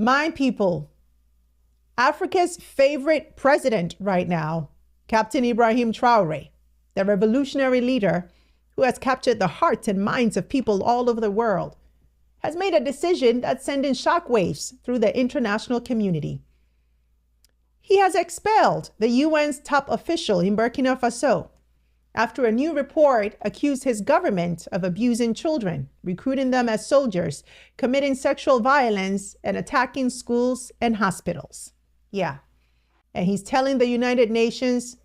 My people, Africa's favorite president right now, Captain Ibrahim Traore, the revolutionary leader who has captured the hearts and minds of people all over the world, has made a decision that's sending shockwaves through the international community. He has expelled the UN's top official in Burkina Faso after a new report accused his government of abusing children, recruiting them as soldiers, committing sexual violence, and attacking schools and hospitals. Yeah. And he's telling the United Nations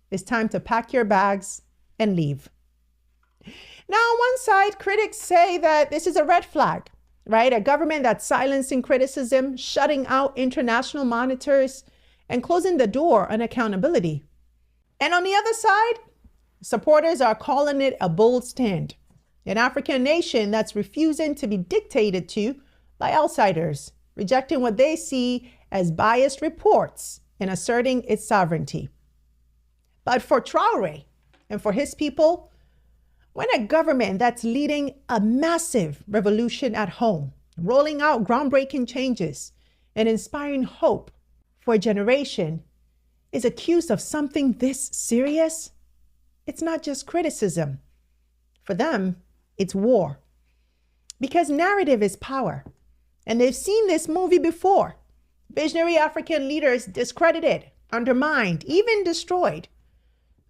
it's time to pack your bags and leave. Now, on one side, critics say that this is a red flag, right? A government that's silencing criticism, shutting out international monitors, and closing the door on accountability. And on the other side, supporters are calling it a bold stand, an African nation that's refusing to be dictated to by outsiders, rejecting what they see as biased reports and asserting its sovereignty. But for Traore and for his people, when a government that's leading a massive revolution at home, rolling out groundbreaking changes and inspiring hope for a generation, is accused of something this serious, it's not just criticism. For them, it's war. Because narrative is power. And they've seen this movie before. Visionary African leaders discredited, undermined, even destroyed.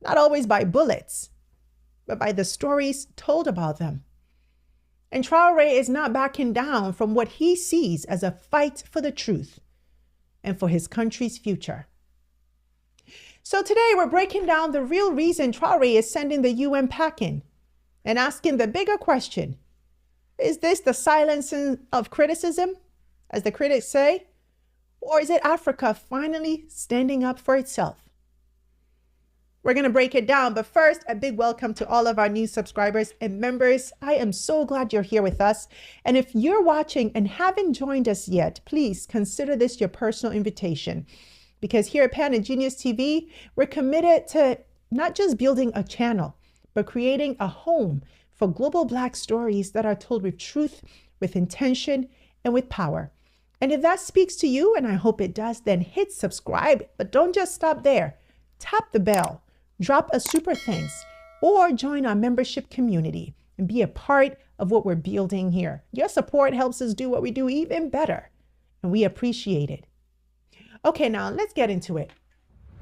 Not always by bullets, but by the stories told about them. And Traore is not backing down from what he sees as a fight for the truth and for his country's future. So today we're breaking down the real reason Traore is sending the UN packing and asking the bigger question: is this the silencing of criticism, as the critics say, or is it Africa finally standing up for itself? We're going to break it down, but first, a big welcome to all of our new subscribers and members. I am so glad you're here with us. And if you're watching and haven't joined us yet, please consider this your personal invitation. Because here at Planet Genius TV, we're committed to not just building a channel, but creating a home for global Black stories that are told with truth, with intention, and with power. And if that speaks to you, and I hope it does, then hit subscribe, but don't just stop there. Tap the bell, drop a super thanks, or join our membership community and be a part of what we're building here. Your support helps us do what we do even better, and we appreciate it. Okay, now let's get into it.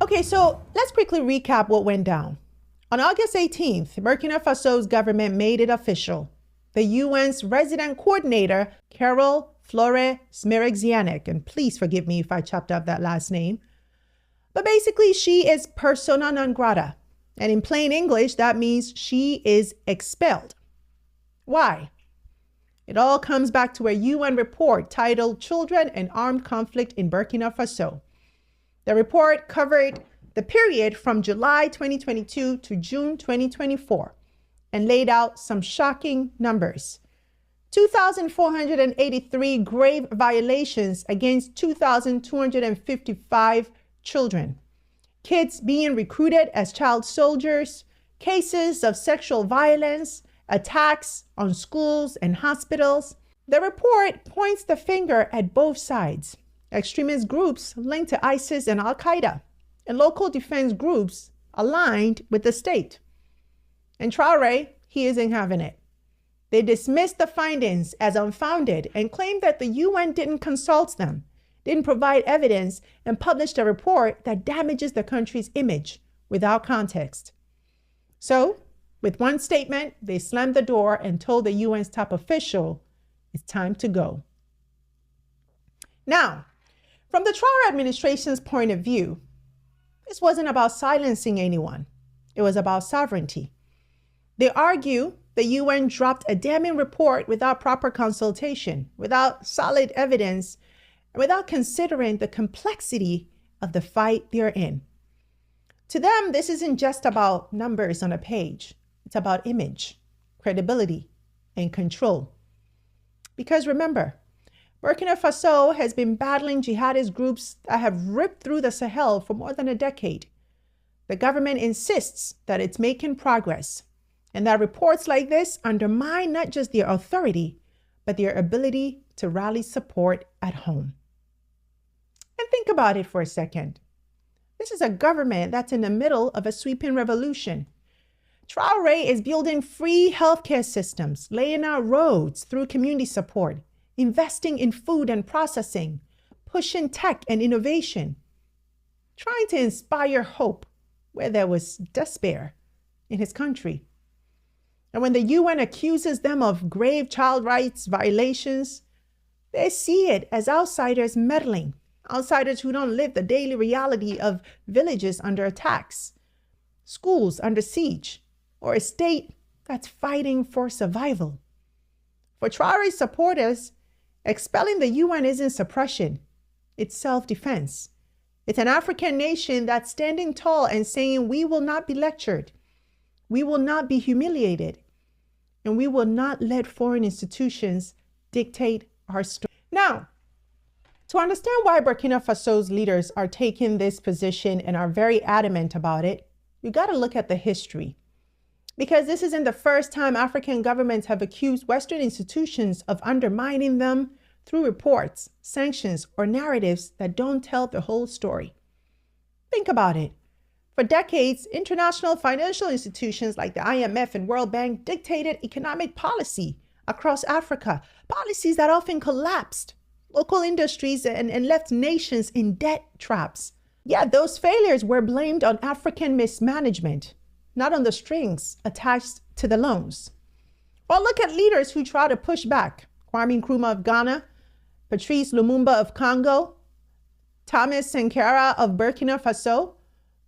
Okay, so let's quickly recap what went down. On August 18th, Burkina Faso's government made it official. The UN's resident coordinator, Carol Flore Smerexianic, and please forgive me if I chopped up that last name, but basically she is persona non grata. And in plain English, that means she is expelled. Why? It all comes back to a UN report titled Children and Armed Conflict in Burkina Faso. The report covered the period from July 2022 to June 2024 and laid out some shocking numbers. 2,483 grave violations against 2,255 children. Kids being recruited as child soldiers, cases of sexual violence, attacks on schools and hospitals. The report points the finger at both sides: extremist groups linked to ISIS and Al-Qaeda, and local defense groups aligned with the state. And Traore, he isn't having it. They dismissed the findings as unfounded and claimed that the UN didn't consult them, didn't provide evidence, and published a report that damages the country's image without context. So, with one statement, they slammed the door and told the UN's top official, it's time to go. Now, from the Traore administration's point of view, this wasn't about silencing anyone. It was about sovereignty. They argue the UN dropped a damning report without proper consultation, without solid evidence, and without considering the complexity of the fight they're in. To them, this isn't just about numbers on a page. It's about image, credibility, and control. Because remember, Burkina Faso has been battling jihadist groups that have ripped through the Sahel for more than a decade. The government insists that it's making progress, and that reports like this undermine not just their authority, but their ability to rally support at home. think about it for a second. This is a government that's in the middle of a sweeping revolution. Traoré is building free healthcare systems, laying out roads through community support, investing in food and processing, pushing tech and innovation, trying to inspire hope where there was despair in his country. And when the UN accuses them of grave child rights violations, they see it as outsiders meddling, outsiders who don't live the daily reality of villages under attacks, schools under siege, or a state that's fighting for survival. For Traoré's supporters, expelling the UN isn't suppression, it's self-defense. It's an African nation that's standing tall and saying, we will not be lectured, we will not be humiliated, and we will not let foreign institutions dictate our story. Now, to understand why Burkina Faso's leaders are taking this position and are very adamant about it, you got to look at the history. Because this isn't the first time African governments have accused Western institutions of undermining them through reports, sanctions, or narratives that don't tell the whole story. Think about it. For decades, international financial institutions like the IMF and World Bank dictated economic policy across Africa, policies that often collapsed local industries and left nations in debt traps. Yet those failures were blamed on African mismanagement, not on the strings attached to the loans. Well, look at leaders who try to push back. Kwame Nkrumah of Ghana, Patrice Lumumba of Congo, Thomas Sankara of Burkina Faso,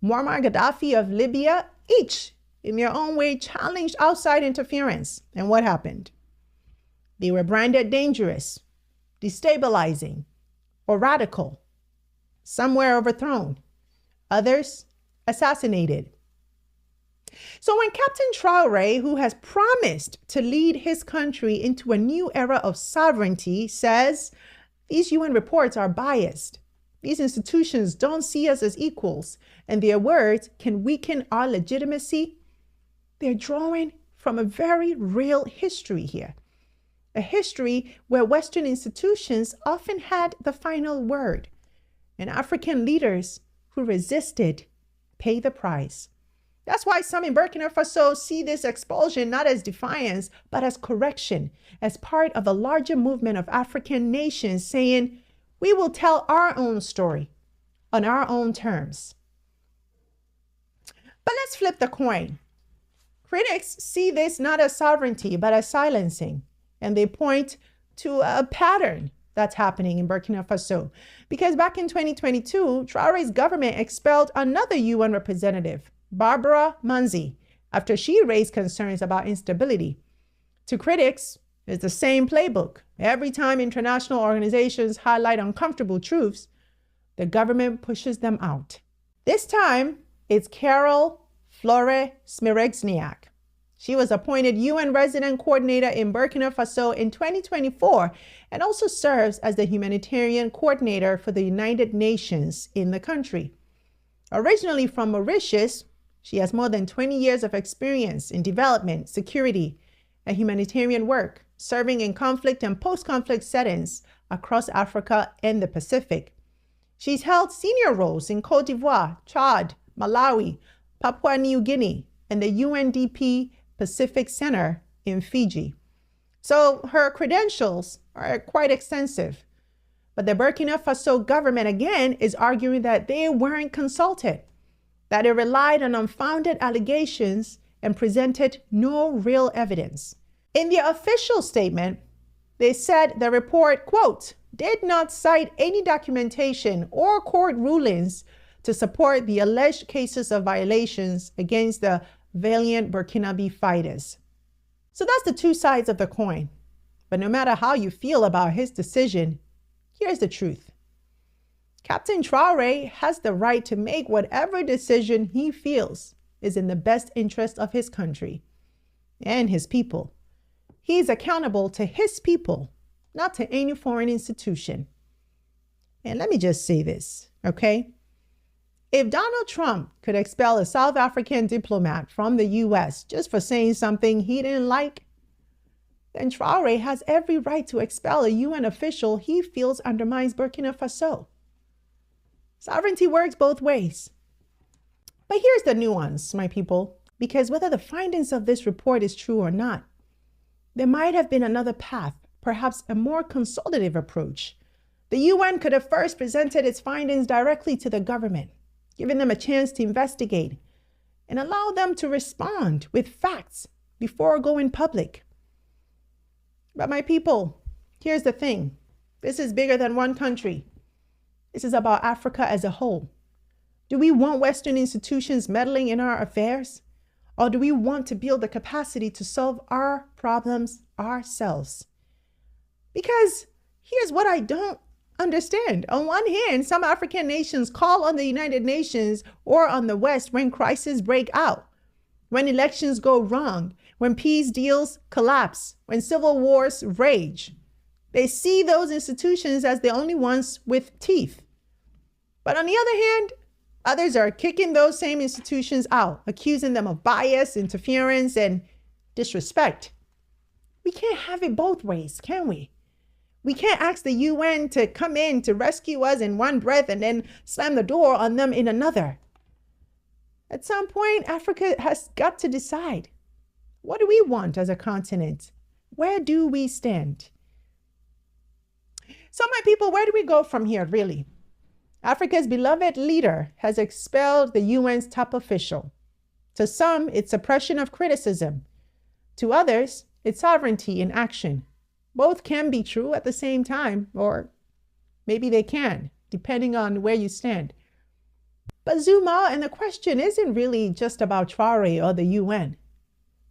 Muammar Gaddafi of Libya, each in their own way challenged outside interference. And what happened? They were branded dangerous, destabilizing, or radical. Some were overthrown, others assassinated. So when Captain Traoré, who has promised to lead his country into a new era of sovereignty, says these UN reports are biased, these institutions don't see us as equals, and their words can weaken our legitimacy, they're drawing from a very real history here. A history where Western institutions often had the final word, and African leaders who resisted pay the price. That's why some in Burkina Faso see this expulsion not as defiance, but as correction, as part of a larger movement of African nations saying, we will tell our own story on our own terms. But let's flip the coin. Critics see this not as sovereignty, but as silencing. And they point to a pattern that's happening in Burkina Faso. Because back in 2022, Traoré's government expelled another UN representative, Barbara Manzi, after she raised concerns about instability. To critics, it's the same playbook. Every time international organizations highlight uncomfortable truths, the government pushes them out. This time, it's Carol Flore Smireczniak. She was appointed UN resident coordinator in Burkina Faso in 2024 and also serves as the humanitarian coordinator for the United Nations in the country. Originally from Mauritius, she has more than 20 years of experience in development, security, and humanitarian work, serving in conflict and post-conflict settings across Africa and the Pacific. She's held senior roles in Côte d'Ivoire, Chad, Malawi, Papua New Guinea, and the UNDP Pacific Center in Fiji. So her credentials are quite extensive. But the Burkina Faso government again is arguing that they weren't consulted, that it relied on unfounded allegations and presented no real evidence. In their official statement, they said the report, quote, did not cite any documentation or court rulings to support the alleged cases of violations against the valiant Burkinabe fighters. So that's the two sides of the coin. But no matter how you feel about his decision, here's the truth. Captain Traoré has the right to make whatever decision he feels is in the best interest of his country and his people. He's accountable to his people, not to any foreign institution. And let me just say this, okay? If Donald Trump could expel a South African diplomat from the US just for saying something he didn't like, then Traoré has every right to expel a UN official he feels undermines Burkina Faso. Sovereignty works both ways. But here's the nuance, my people, because whether the findings of this report is true or not, there might have been another path, perhaps a more consultative approach. The UN could have first presented its findings directly to the government, giving them a chance to investigate and allow them to respond with facts before going public. But my people, here's the thing. This is bigger than one country. This is about Africa as a whole. Do we want Western institutions meddling in our affairs? Or do we want to build the capacity to solve our problems ourselves? Because here's what I don't understand. On one hand, some African nations call on the United Nations or on the West when crises break out, when elections go wrong, when peace deals collapse, when civil wars rage. They see those institutions as the only ones with teeth. But on the other hand, others are kicking those same institutions out, accusing them of bias, interference, and disrespect. We can't have it both ways, can we? We can't ask the UN to come in to rescue us in one breath and then slam the door on them in another. At some point, Africa has got to decide, what do we want as a continent? Where do we stand? So my people, where do we go from here, really? Africa's beloved leader has expelled the UN's top official. To some, it's suppression of criticism. To others, it's sovereignty in action. Both can be true at the same time, or maybe they can, depending on where you stand. But zoom out, and the question isn't really just about Traoré or the UN.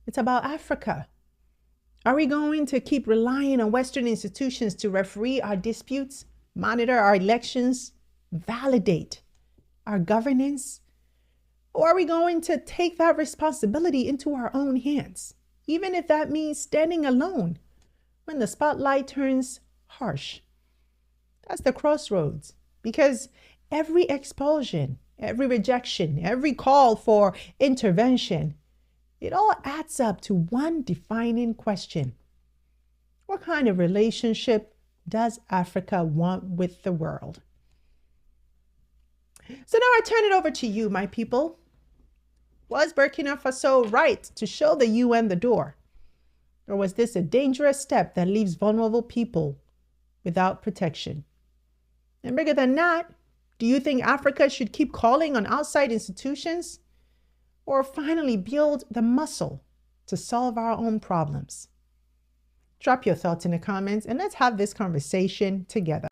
It's about Africa. Are we going to keep relying on Western institutions to referee our disputes, monitor our elections, validate our governance? Or are we going to take that responsibility into our own hands, even if that means standing alone when the spotlight turns harsh? That's the crossroads, because every expulsion, every rejection, every call for intervention, it all adds up to one defining question. What kind of relationship does Africa want with the world? So now I turn it over to you, my people. Was Burkina Faso right to show the UN the door? Or was this a dangerous step that leaves vulnerable people without protection? And bigger than that, do you think Africa should keep calling on outside institutions, or finally build the muscle to solve our own problems? Drop your thoughts in the comments and let's have this conversation together.